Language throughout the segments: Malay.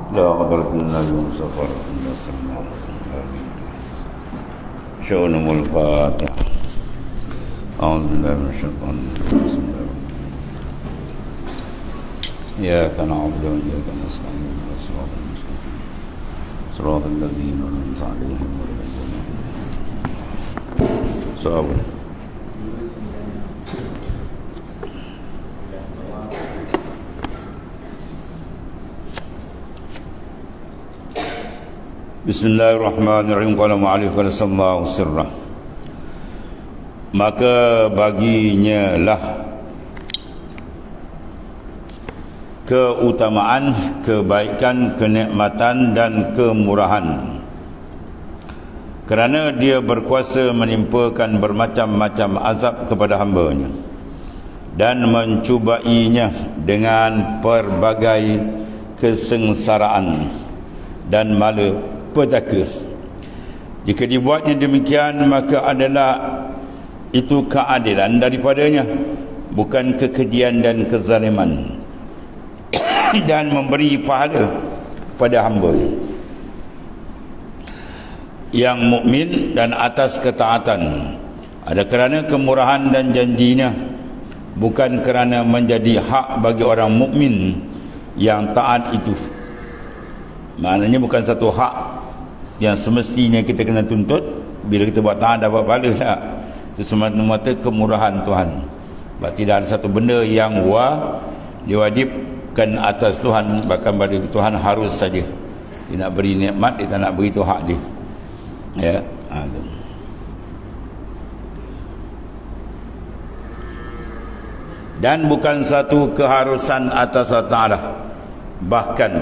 لا حضرة النبي المصطفى رسول الله صلى الله عليه وسلم. شؤونهم الفاتحة. أعوذ بالله من الشيطان الرجيم. بسم الله الرحمن الرحيم. إياك نعبد وإياك نستعين اهدنا الصراط المستقيم صراط الذين أنعمت عليهم غير المغضوب عليهم. صابر. Bismillahirrahmanirrahim. Qala mu'allif sallallahu sirrah. Maka baginya lah keutamaan, kebaikan, kenikmatan dan kemurahan, kerana dia berkuasa menimpakan bermacam-macam azab kepada hamba-Nya dan mencubainya dengan pelbagai kesengsaraan dan malapetaka. Jika dibuatnya demikian, maka adalah itu keadilan daripadanya, bukan kekejian dan kezaliman, dan memberi pahala pada hamba yang mukmin dan atas ketaatan. Ada kerana kemurahan dan janjinya, bukan kerana menjadi hak bagi orang mukmin yang taat itu. Maknanya bukan satu hak yang semestinya kita kena tuntut. Bila kita buat taat dapat pahala, tak. Itu semata-mata kemurahan Tuhan. Sebab tidak ada satu benda yang diwajibkan atas Tuhan. Bahkan pada Tuhan harus saja. Dia nak beri nikmat, dia tak nak beri itu hak dia. Ya, itu. Dan bukan satu keharusan atas Allah Ta'ala. Bahkan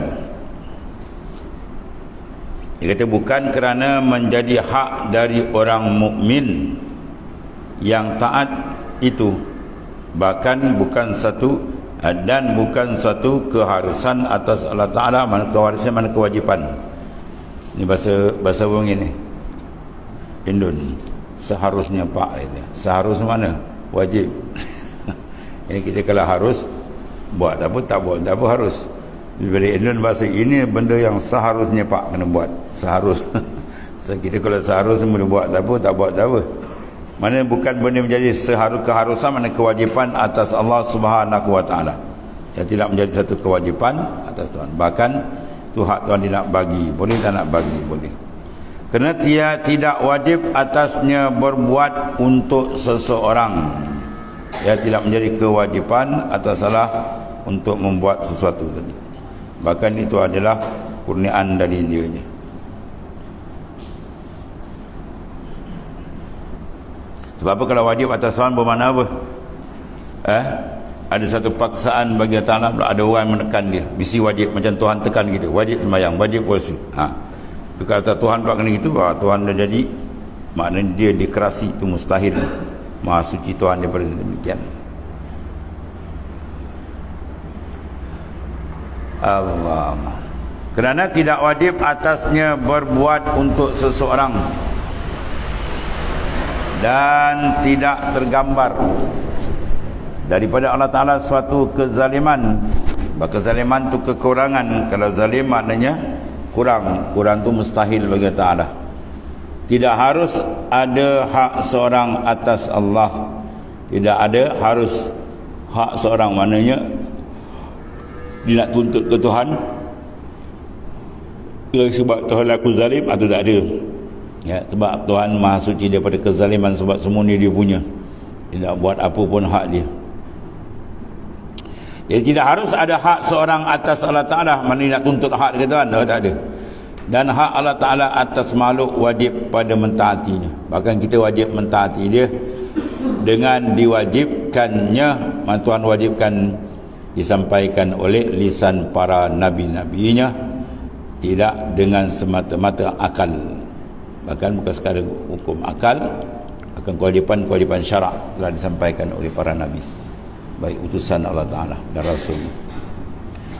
dia kata bukan kerana menjadi hak dari orang mukmin yang taat itu, bahkan bukan satu dan bukan satu keharusan atas Allah Ta'ala. Mana kewarisan, mana kewajipan. Ini bahasa orang ini Indon. Seharusnya pak itu. Seharus mana? Wajib. Ini kita kalau harus buat apa, tak buat tak apa, harus. Bila Indon bahasa ini benda yang seharusnya pak kena buat. Seharus. So, kita kalau seharus boleh buat tak apa, tak buat tak apa. Mana bukan benda menjadi keharusan, mana kewajipan atas Allah Subhanahu wa taala. Yang tidak menjadi satu kewajipan atas Tuhan. Bahkan itu hak Tuhan dia nak bagi, boleh tak nak bagi, boleh. Kerana dia tidak wajib atasnya berbuat untuk seseorang. Dia tidak menjadi kewajipan atas Allah untuk membuat sesuatu tadi. Bahkan itu adalah kurniaan dari dia-Nya. Sebab apa kalau wajib atas Tuhan bermakna apa? Ada satu paksaan bagi Allah Ta'ala, ada orang menekan dia, mesti wajib, macam Tuhan tekan kita, wajib sembahyang, wajib puasa. Tapi kalau Tuhan pula kena gitu, Tuhan dah jadi, maknanya dia dikerasi, itu mustahil. Maha suci Tuhan daripada demikian. Allah. Kerana tidak wajib atasnya berbuat untuk seseorang dan tidak tergambar daripada Allah Ta'ala suatu kezaliman. Kezaliman tu kekurangan. Kalau zalim maknanya kurang. Kurang tu mustahil bagi Allah Ta'ala. Tidak harus ada hak seorang atas Allah. Tidak ada harus hak seorang, maknanya dia nak tuntut ke Tuhan sebab Tuhan laku zalim atau tak ada. Ya, sebab Tuhan Maha Suci daripada kezaliman, sebab semua ni dia punya. Dia nak buat apa pun hak dia. Jadi tidak harus ada hak seorang atas Allah Ta'ala. Mana dia nak tuntut hak dia Tuhan? Tak ada. Dan hak Allah Ta'ala atas makhluk wajib pada mentaatinya. Bahkan kita wajib mentaati dia dengan diwajibkannya. Tuhan wajibkan disampaikan oleh lisan para nabi-nabinya, tidak dengan semata-mata akal. Bahkan bukan sekadar hukum akal, akan kewajipan syarak telah disampaikan oleh para nabi, baik utusan Allah Ta'ala dan Rasul.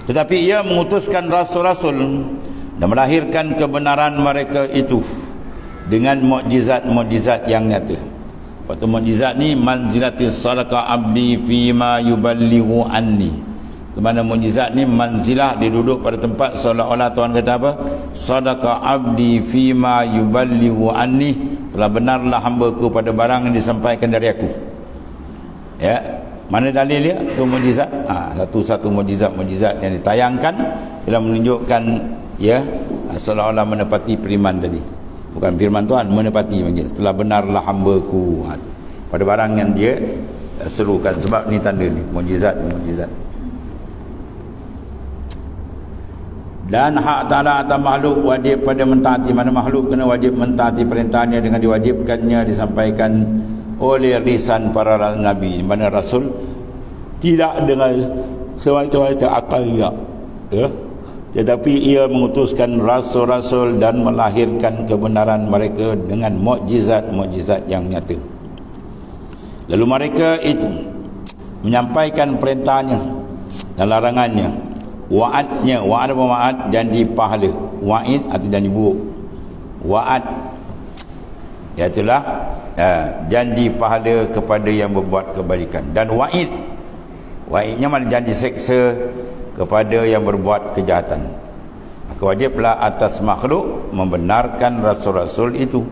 Tetapi ia mengutuskan rasul-rasul dan melahirkan kebenaran mereka itu dengan mukjizat-mukjizat yang nyata. Waktu mukjizat ni manzilatis sadaqah abdi fima yuballighu anni. Di mana mukjizat ni manzilah, dia duduk pada tempat seolah-olah Tuhan kata apa? Sadaqa abdi fima yuballighu anni, telah benarlah hamba-Ku pada barang yang disampaikan dari aku. Ya, mana dalil dia? Itu mukjizat. Satu-satu mukjizat yang ditayangkan ialah menunjukkan ya seolah-olah menepati firman tadi. Bukan firman Tuhan, menepati bagi. Telah benarlah hamba-Ku pada barang yang dia serukan. Sebab ni tanda ni, mukjizat. Dan hak ta'ala atas makhluk wajib pada mentaati. Mana makhluk kena wajib mentaati perintahnya dengan diwajibkannya disampaikan oleh lisan para nabi. Mana rasul tidak dengan semata-mata akalnya, ya, tetapi ia mengutuskan rasul-rasul dan melahirkan kebenaran mereka dengan mukjizat yang nyata. Lalu mereka itu menyampaikan perintahnya dan larangannya, wa'adnya, wa'ad apa wa'ad? Janji pahala. Wa'id arti janji buruk. Wa'ad iaitu janji pahala kepada yang berbuat kebaikan. Dan wa'idnya mana janji seksa kepada yang berbuat kejahatan. Maka wajiblah atas makhluk membenarkan rasul-rasul itu,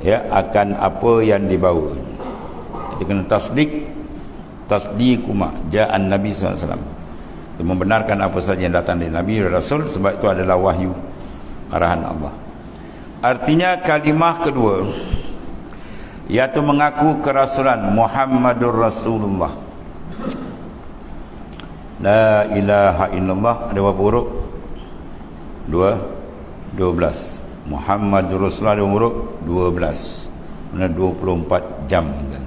ya, akan apa yang dibawa. Itu kena tasdiquma ja'an Nabi SAW, membenarkan apa saja yang datang dari Nabi dan Rasul, sebab itu adalah wahyu arahan Allah. Artinya kalimah kedua iaitu mengaku kerasulan Muhammadur Rasulullah. La ilaha illallah ada berapa huruf? 12. Muhammadur Rasulullah ada huruf 12. Mana 24 jam kan.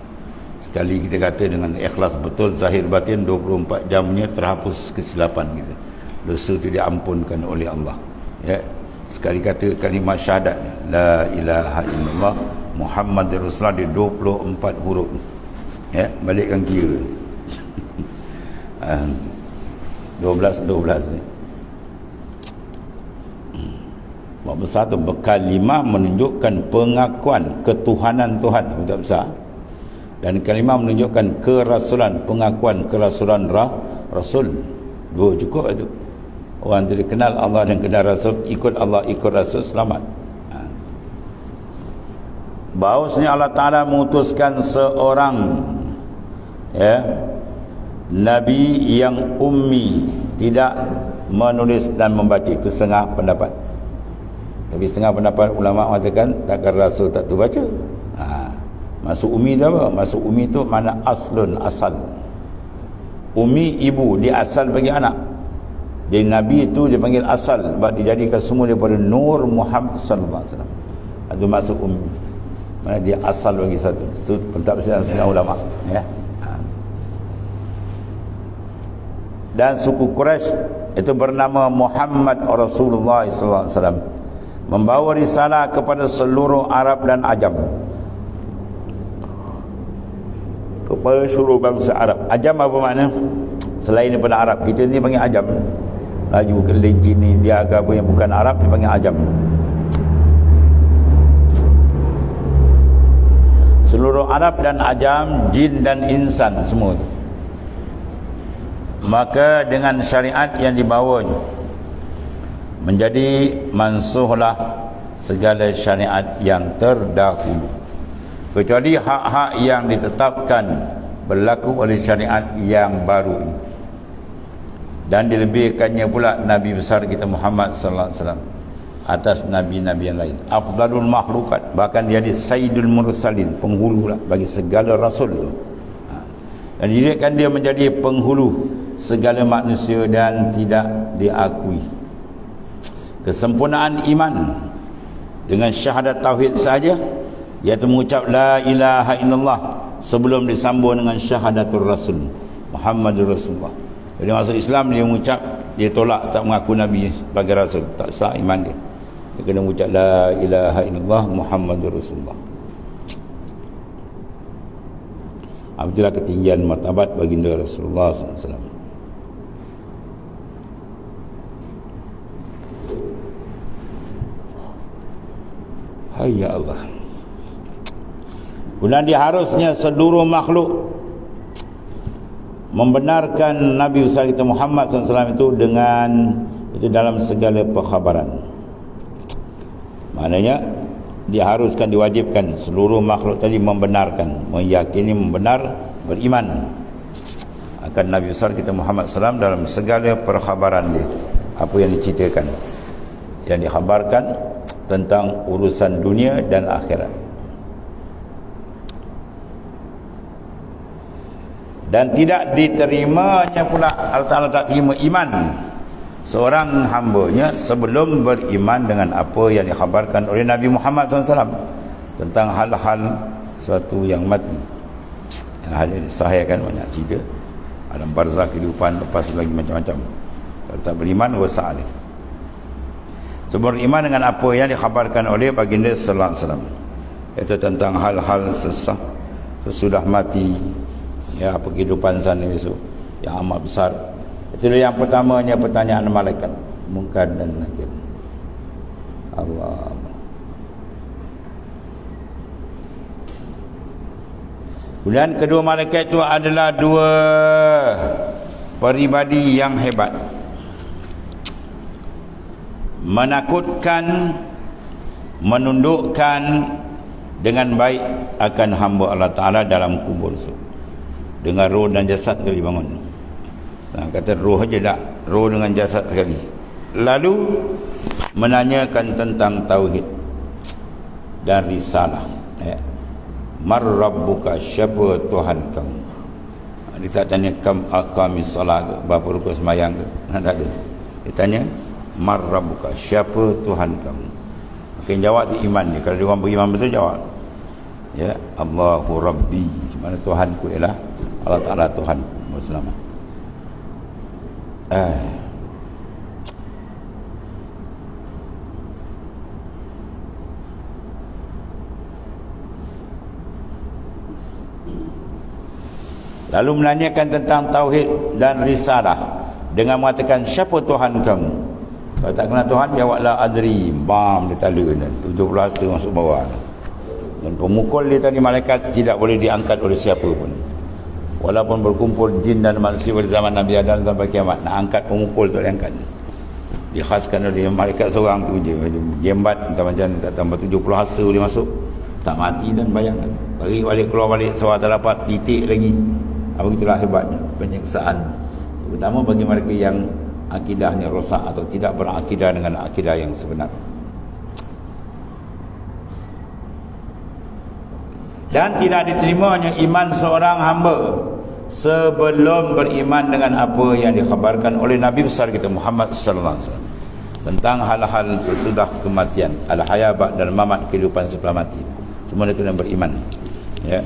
Sekali kita kata dengan ikhlas betul zahir batin, 24 jamnya terhapus kesilapan kita. Dosa itu diampunkan oleh Allah. Ya. Sekali kata kalimah syahadat la ilaha illallah Muhammadur Rasulullah di 24 huruf. Ya, balikkan kira. 12 ni. Sebab besar tu kalimah menunjukkan pengakuan ketuhanan Tuhan yang besar. Dan kalimah menunjukkan kerasulan, pengakuan kerasulan Rasul. Dua cukup itu. Orang tidak kenal Allah dan kenal Rasul, ikut Allah, ikut Rasul, selamat. Bahawasanya Allah Ta'ala mengutuskan seorang, ya, Nabi yang ummi, tidak menulis dan membaca. Itu setengah pendapat. Tapi setengah pendapat ulama mengatakan takkan Rasul tak tu baca. Masuk umi tu apa? Masuk umi tu mana aslun, asal. Umi ibu, dia asal bagi anak. Jadi Nabi itu dia panggil asal sebab dijadikan semua daripada Nur Muhammad sallallahu alaihi wasallam. Itu masuk umi. Mana dia asal bagi satu. Itu pentafsiran setengah ulama, ya. Dan suku Quraisy itu bernama Muhammad Rasulullah sallallahu alaihi wasallam, membawa risalah kepada seluruh Arab dan Ajam, kepada seluruh bangsa Arab. Ajam apa makna? Selain daripada Arab. Kita ni panggil Ajam. Laju ke jin ni dia agama yang bukan Arab dipanggil Ajam. Seluruh Arab dan Ajam, jin dan insan semua. Maka dengan syariat yang dibawanya menjadi mansuhlah segala syariat yang terdahulu, kecuali hak-hak yang ditetapkan berlaku oleh syariat yang baru ini. Dan dilebihkannya pula Nabi besar kita Muhammad sallallahu alaihi wasallam atas nabi-nabi yang lain. Afdalul makhlukat, bahkan dia di sayyidul mursalin, penghulu lah bagi segala rasul tu. Dan dijadikan dia menjadi penghulu segala manusia dan tidak diakui. Kesempurnaan iman dengan syahadat tauhid saja, iaitu mengucap la ilaha illallah sebelum disambung dengan syahadatul rasul Muhammadur Rasulullah. Jadi masuk Islam dia mengucap, dia tolak tak mengaku Nabi sebagai rasul, tak sah iman dia. Dia kena mengucap la ilaha illallah Muhammadur Rasulullah. Itulah ketinggian martabat baginda Rasulullah SAW. Ya Allah. Kemudian dia harusnya seluruh makhluk membenarkan Nabi besar kita Muhammad SAW itu dengan itu dalam segala perkhabaran. Maknanya diharuskan, diwajibkan seluruh makhluk tadi membenarkan, meyakini, membenar, beriman akan Nabi besar kita Muhammad SAW dalam segala perkhabaran dia, apa yang diceritakan, yang dikhabarkan tentang urusan dunia dan akhirat. Dan tidak diterimanya pula, Allah Ta'ala tak terima iman seorang hambanya sebelum beriman dengan apa yang dikhabarkan oleh Nabi Muhammad SAW tentang hal-hal suatu yang mati. Yang hal yang disahihkan banyak cerita alam barzakh, kehidupan lepas lagi macam-macam. Kalau tak beriman, rosak dia. Sebelum beriman dengan apa yang dikhabarkan oleh baginda sallallahu alaihi wasallam, iaitu tentang hal-hal sesudah mati, ya, apa kehidupan sana besok yang amat besar. Itu yang pertamanya pertanyaan malaikat Munkar dan Nakir. Allah. Kemudian kedua malaikat itu adalah dua peribadi yang hebat, menakutkan, menundukkan dengan baik akan hamba Allah Ta'ala dalam kubur itu, dengan roh dan jasad sekali bangun. Nah, kata roh saja tak, roh dengan jasad sekali. Lalu menanyakan tentang tauhid dan risalah. Mar rabbuka, siapa Tuhan kamu? Dia tak tanya kam aqamis salat, berapa rukun sembahyang ke? Tak ada. Dia tanya mar rabbuka, siapa Tuhan kamu? Makin jawab tu iman dia. Kalau dia orang beriman betul jawab, ya, Allahu Rabbi, mana Tuhanku ialah Allah Ta'ala Tuhanku. Selamat. Lalu menanyakan tentang tauhid dan risalah dengan mengatakan siapa Tuhan kamu? Kalau tak kenal Tuhan, jawablah adri. Bam, dia talun 17 setengah masuk bawah. Dan pemukul dia tadi malaikat tidak boleh diangkat oleh siapa pun. Walaupun berkumpul jin dan manusia pada zaman Nabi Adam sampai kiamat, nak angkat pemukul tak diangkat. Dikhaskan oleh malaikat seorang tu je, jembat entah macam tak tambah 70 hasta dia masuk, tak mati dan bayangkan. Tarik balik, keluar balik, suara tak dapat, titik lagi. Apa itulah hebatnya penyiksaan, terutama bagi mereka yang akidahnya rosak atau tidak berakidah dengan akidah yang sebenar. Dan tidak diterimanya iman seorang hamba sebelum beriman dengan apa yang dikhabarkan oleh Nabi besar kita Muhammad sallallahu alaihi wasallam tentang hal-hal sesudah kematian, al-haya ba'dal mamat, kehidupan setelah mati. Semua dia kena beriman, ya,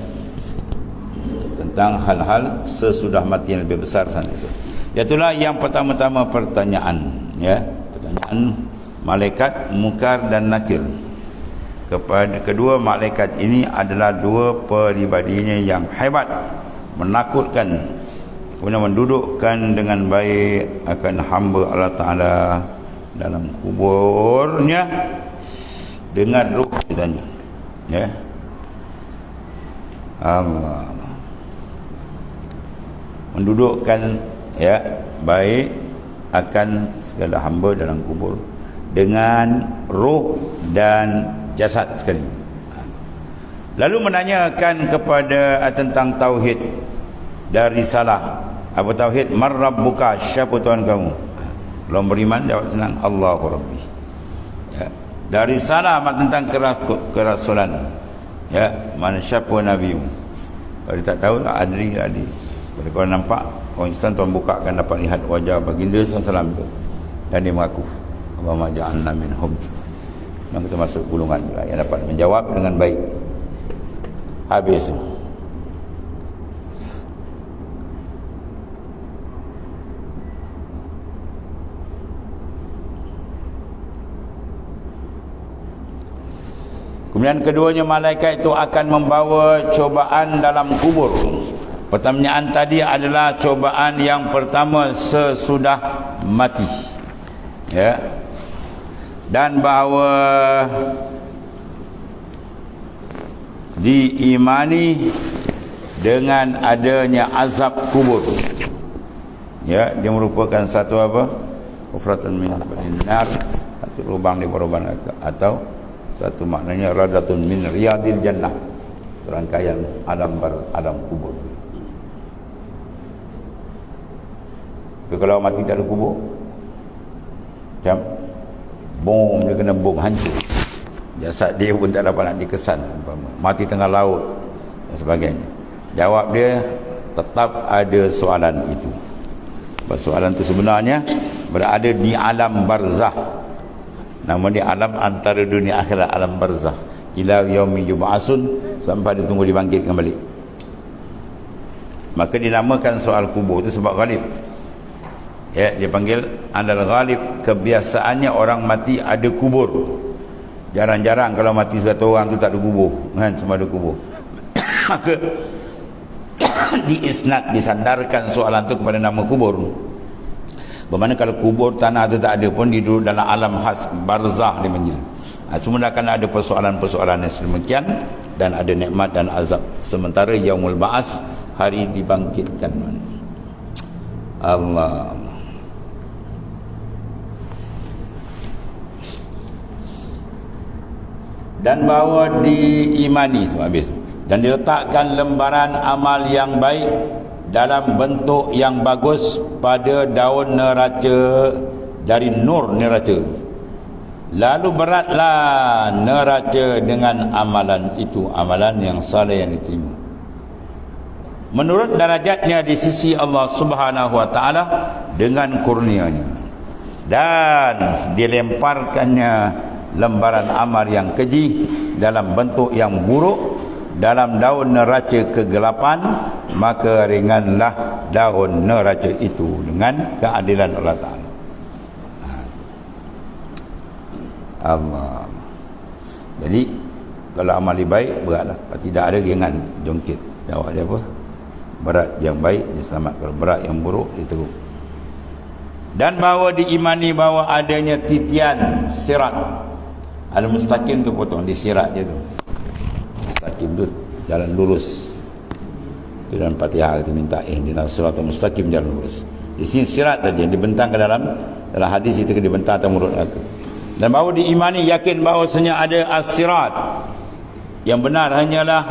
tentang hal-hal sesudah mati yang lebih besar sana. Itulah yang pertama-tama pertanyaan, ya, pertanyaan malaikat Munkar dan Nakir kepada kedua malaikat ini adalah dua peribadinya yang hebat, menakutkan, kemudian mendudukkan dengan baik akan hamba Allah Ta'ala dalam kuburnya dengan ruh ditanya, ya, Allah, mendudukkan, ya, baik akan segala hamba dalam kubur dengan roh dan jasad sekali. Lalu menanyakan kepada tentang tauhid dari risalah. Apa tauhid? Mar rabbuka, siapa Tuhan kamu? Belum beriman jawab senang, Allahu Rabbi. Ya. Dari risalah tentang kerasulan, ya, mana siapa nabimu? Kalau dia tak tahu, adri. Kalau kau nampak orang Islam, tuan buka akan dapat lihat wajah baginda SAW itu, dan dia mengaku Allahumma ja'alna minhum. Dan kita masuk golongan yang dapat menjawab dengan baik. Habis. Kemudian keduanya malaikat itu akan membawa cobaan dalam kubur. Pertanyaan tadi adalah cobaan yang pertama sesudah mati, ya, dan bahawa diimani dengan adanya azab kubur. Ya, dia merupakan satu apa? Hufratun min nar, satu lubang di bawah neraka, atau satu maknanya radatun min riyadil jannah, rangkaian alam kubur. Tapi kalau mati tak ada kubur, macam bom, dia kena bom hancur, jasad dia pun tak dapat nak dikesan, mati tengah laut dan sebagainya. Jawab dia, tetap ada soalan itu. Soalan itu sebenarnya berada di alam barzah. Nama dia alam antara dunia akhirat, alam barzah. Ila yaumi yub'atsun, sampai dia tunggu dibangkitkan balik. Maka dinamakan soal kubur itu sebab ghalib. Ya, dia panggil alal ghalib. Kebiasaannya orang mati ada kubur. Jarang-jarang kalau mati satu orang tu tak ada kubur, kan, semua ada kubur. Maka disandarkan soalan itu kepada nama kubur. Bermakna kalau kubur tanah itu tak ada pun, dia duduk dalam alam khas barzah dipanggil. Semua akan ada persoalan-persoalan yang sedemikian, dan ada nikmat dan azab. Sementara yaumul ba'as, hari dibangkitkan. Allah. Dan bahawa diimani tu habis. Dan diletakkan lembaran amal yang baik dalam bentuk yang bagus pada daun neraca dari nur neraca. Lalu beratlah neraca dengan amalan itu, amalan yang saleh yang diterima. Menurut darajatnya di sisi Allah Subhanahu wa taala dengan kurnianya. Dan dilemparkannya lembaran amal yang keji dalam bentuk yang buruk dalam daun neraca kegelapan, maka ringanlah daun neraca itu dengan keadilan Allah Ta'ala. Allah. Jadi kalau amal baik beratlah, tidak ada ringan jongkit. Jawab dia apa? Berat yang baik diselamatkan, berat yang buruk diteruk. Dan bahawa diimani bahawa adanya titian sirat. Al-mustaqim tu potong di sirat je tu. Mustaqim tu jalan lurus. Itu dalam Fatihah kita minta ihdinas siratal mustaqim, jalan lurus. Di sini sirat tadi yang dibentang ke dalam hadis itu, ke dibentang atas mulut neraka. Dan bahawa diimani yakin bahawasanya ada as-sirat. Yang benar hanyalah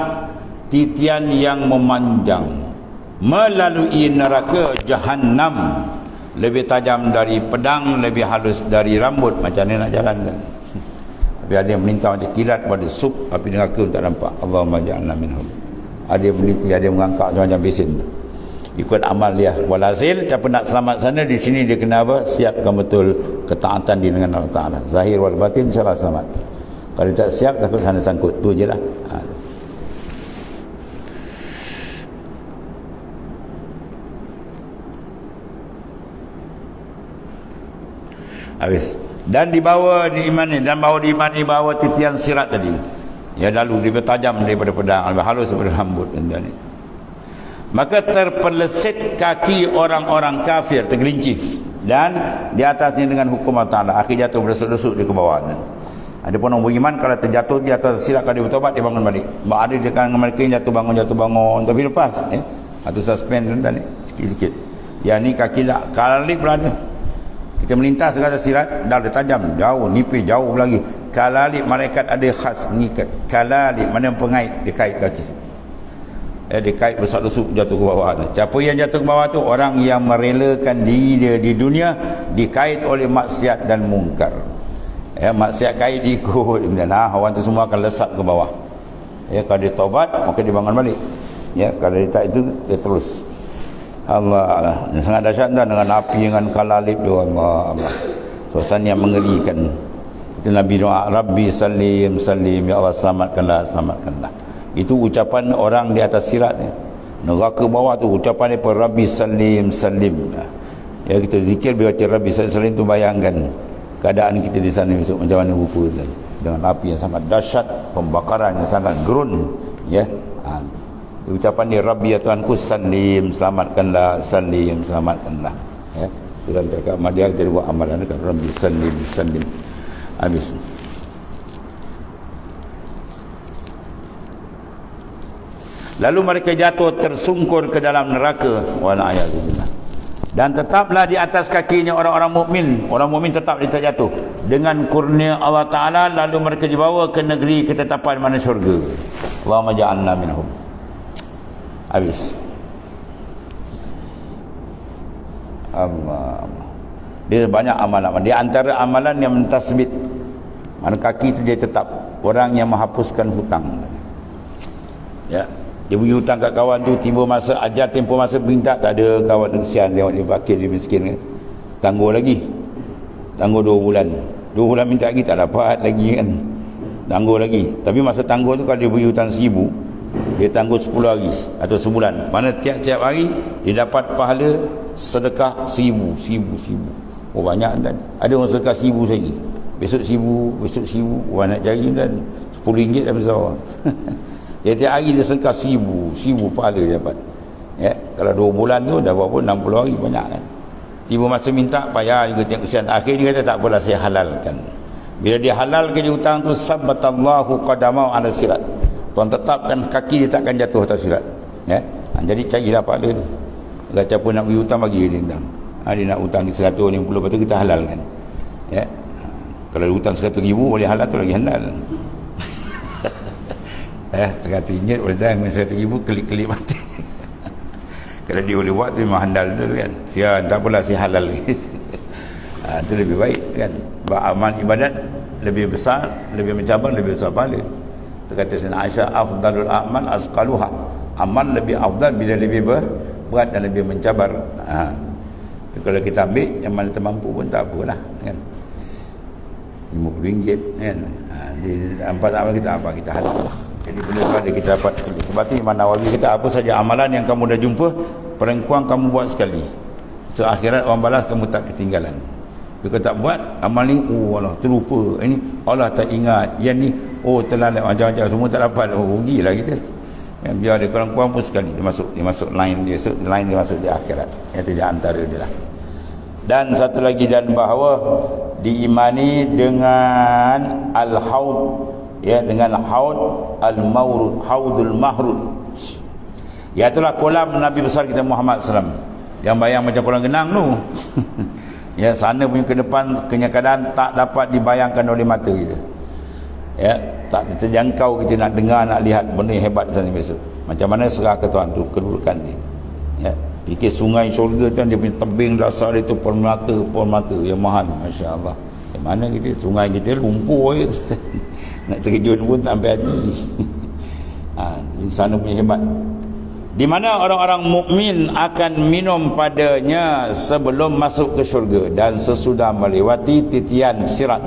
titian yang memanjang melalui neraka Jahannam, lebih tajam dari pedang, lebih halus dari rambut. Macam ni nak jalankan. Tapi ada yang melintang macam kilat pada sup, api neraka tak nampak. Allahumma ja'alna minhum. Ada yang melipih, ada yang mengangkat macam-macam besin. Ikut amal dia. Walhasil, siapa nak selamat sana, di sini dia kena apa? Siapkan betul ketaatan di dengan Allah Ta'ala. Zahir wal batin, insyaAllah selamat. Kalau tak siap, takut sana sangkut. Tu je lah. Habis. Dan dibawa diimani, dan bahawa diimani bahawa titian sirat tadi, ya, lalu lebih tajam daripada pedang, lebih halus daripada rambut. Maka terpeleset kaki orang-orang kafir, tergelincir, dan di atasnya dengan hukum Allah Ta'ala, akhir jatuh berdesuk-desuk di ke bawah. Ada pun orang beriman kalau terjatuh di atas sirat, kalau dia bertobat, dia bangun balik. Ada di kalangan mereka yang jatuh bangun, tapi lepas atau suspend tadi sikit-sikit. Yang ni kaki tak kalip berada. Kita melintas ke atas sirat, dah ada tajam, jauh, nipis jauh lagi. Kalalip, malaikat ada khas mengikat. Kalalip, mana yang pengait, dia kait kaki. Dia kait besar-besar jatuh ke bawah. Siapa yang jatuh ke bawah tu? Orang yang merelakan diri dia di dunia dikait oleh maksiat dan mungkar. Maksiat kait ikut. Orang tu semua akan lesap ke bawah. Kalau dia taubat, maka dia bangun balik. Kalau dia tak itu, dia terus. Allah, sangat dahsyat dengan api, dengan kalalip doa. Allah. Suasana yang mengerikan. Itu Nabi doa, Rabbi salim, salim, ya Allah selamatkanlah, selamatkanlah. Itu ucapan orang di atas sirat ni. Neraka bawah tu ucapan dia, Rabbi salim, salim. Ya, kita zikir bila baca Rabbi salim, salim tu bayangkan keadaan kita di sana besok macam mana rupa tu. Dengan api yang sangat dahsyat, pembakaran yang sangat gerun, ya. Ucapan dia, Rabbi ya Tuhanku salim, selamatkanlah, salim, selamatkanlah. Ya, dalam terkait dia kita buat amalan dekat Rabbi salim, salim. Habis. Lalu mereka jatuh tersungkur ke dalam neraka. Wal a'yadzubillah. Dan tetaplah di atas kakinya orang-orang mukmin. Orang mukmin tetap dia tak jatuh. Dengan kurnia Allah Ta'ala, lalu mereka dibawa ke negeri ketetapan mana syurga. Allahumma ja'alna minhum. Habis. Allah. Dia banyak amalan. Di antara amalan yang mentasbit. Mana kaki itu dia tetap. Orang yang menghapuskan hutang. Ya. Dia punya hutang kat kawan tu, tiba masa ajar tempoh masa minta, tak ada. Kawan tu kesian, tengok dia fakir, dia miskin kan. Tangguh lagi, tangguh 2 bulan 2 bulan minta lagi, tak dapat lagi kan. Tangguh lagi. Tapi masa tangguh tu, kalau dia punya hutang 1,000, dia tangguh 10 hari atau sebulan. Mana tiap-tiap hari dia dapat pahala sedekah 1,000. Oh banyak kan. Ada orang sedekah 1,000 lagi, besok 1,000, besok 1,000. Orang nak cari kan RM10 dah besar. Tiap hari dia sedekah 1,000 pahala dia dapat. Ya, kalau 2 bulan tu dah berapa, 60 hari, banyak kan. Tiba masa minta payah juga, tengok kesian. Akhir dia kata tak apalah, saya halalkan. Bila dia halalkan dia hutang tu, sabbatallahu qadamau ala sirat. Tuhan tetapkan kaki dia takkan jatuh atas sirat. Ya. Jadi carilah pahala tu. Kalau siapa nak bagi hutang, bagi dia hutang. Dia nak hutang 150, lepas tu kita halalkan. Ya. Kalau hutang 100,000 boleh halal tu lagi halal. RM100 boleh dah, RM100,000 kelip-kelip mati. Kalau dia boleh buat tu memang handal tu kan. Sian, tak apalah, si halal. Itu lebih baik kan. Amal ibadat lebih besar, lebih mencabar, lebih besar pahala. Itu kata Sayyidina Aisyah, afdalul a'mal asqaluha. Amal lebih afdal bila lebih berat dan lebih mencabar. Kalau kita ambil yang mana termampu pun tak apalah kan. RM50 kan. Di 4 amal kita halal. Jadi benda tu ada kita dapat. Sebab tu Imam Nawawi kata, apa saja amalan yang kamu dah jumpa, perempuan kamu buat sekali. So akhirat orang balas kamu tak ketinggalan. Kalau tak buat amal ni, oh Allah terlupa, ini Allah tak ingat, yang ni oh terlalai, macam-macam semua tak dapat. Oh rugilah kita. Yang biar ada kurang-kurang pun sekali dia masuk line dia masuk di akhirat. Itu di antara dia lah. Dan satu lagi, dan bahawa diimani dengan al-haud, ya, dengan haud al-maurud, haudul mahrud. Iaitulah kolam Nabi besar kita Muhammad SAW, yang bayang macam kolam genang tu. Ya, sana punya ke depan kenyakadan tak dapat dibayangkan oleh mata kita. Ya, tak terjangkau kita nak dengar, nak lihat benda yang hebat sana besok. Macam mana serah ke Tuhan tu kedudukan dia. Ya, fikir sungai syurga tu, dia punya tebing dasar dia tu permata yang mahal, masya-Allah. Yang mana kita, sungai kita lumpur je. Nak terjun pun tak sampai hati. Sana punya hebat. Di mana orang-orang mukmin akan minum padanya sebelum masuk ke syurga dan sesudah melewati titian sirat.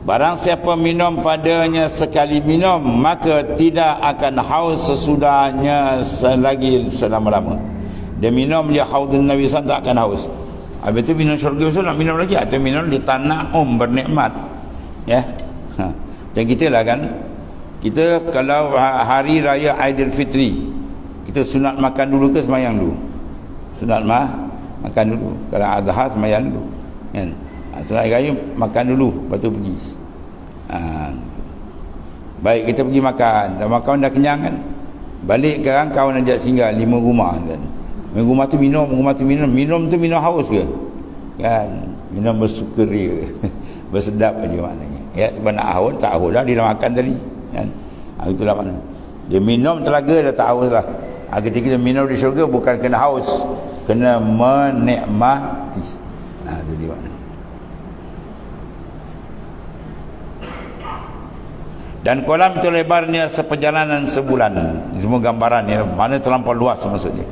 Barang siapa minum padanya sekali minum, maka tidak akan haus sesudahnya selagi selama-lama. Dia minum dia haudun Nabi SAW, tak akan haus. Habis itu minum syurga tu nak minum lagi, atau minum di tanah bernikmat. Ya. Macam kita lah kan, kita kalau hari raya Aidilfitri, kita sunat makan dulu ke semayang dulu? Sunat makan dulu. Kalau adha semayang dulu kan. Sunat raya makan dulu, lepas tu pergi. Baik, kita pergi makan, dah makan dah kenyang kan, balik sekarang kawan ajak singgah 5 rumah kan. 5 rumah tu minum tu minum haus ke kan, minum bersukri ke. Bersedap aja maknanya. Ya, sebab nak haus tak haus dah, dia dah makan tadi kan. Itulah makna dia minum telaga dah tak haus lah. Ketika kita minum di syurga bukan kena haus, kena menikmati. Itu dia makna. Dan kolam itu lebarnya seperjalanan sebulan. Semua gambaran ya, mana terlampau luas maksudnya.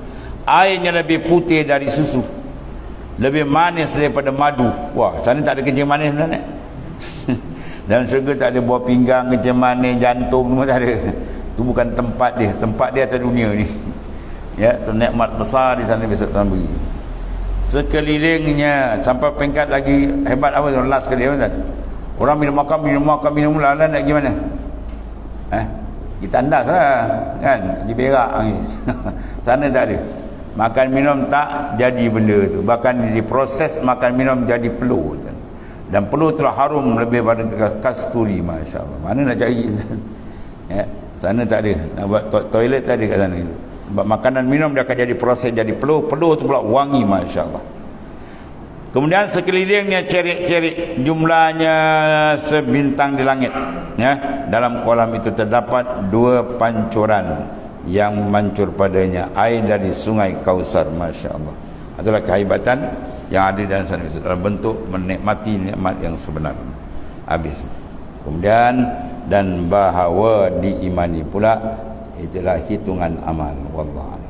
Airnya lebih putih dari susu, lebih manis daripada madu. Wah, sana tak ada kencing manis sana. Dan syurga tak ada buah pinggang, kencing manis, jantung, semua tak ada. Itu bukan tempat dia. Tempat dia atas dunia ni. Ya, tu nikmat besar di sana besok Tuhan beri. Sekelilingnya sampai peringkat lagi hebat apa tu, last sekali kan. Orang minum makan lala nak gimana? Kita tandas lah kan, di Perak ni. Sana tak ada. Makan minum tak jadi benda tu. Bahkan diproses makan minum jadi peluh. Dan peluh telah harum lebih pada kasturi, masya-Allah. Mana nak cari? Ya, sana tak ada. Nak buat toilet tak ada kat sana. Sebab makanan minum dia akan jadi proses jadi peluh. Peluh tu pula wangi, masya-Allah. Kemudian sekelilingnya cerik-cerik, jumlahnya sebintang di langit. Ya, dalam kolam itu terdapat 2 pancuran yang mancur padanya air dari sungai Kausar. Masya Allah. Itulah kehebatan yang ada dalam sana dalam bentuk menikmati nikmat yang sebenar. Habis. Kemudian dan bahawa diimani pula, itulah hitungan amal. Wallah.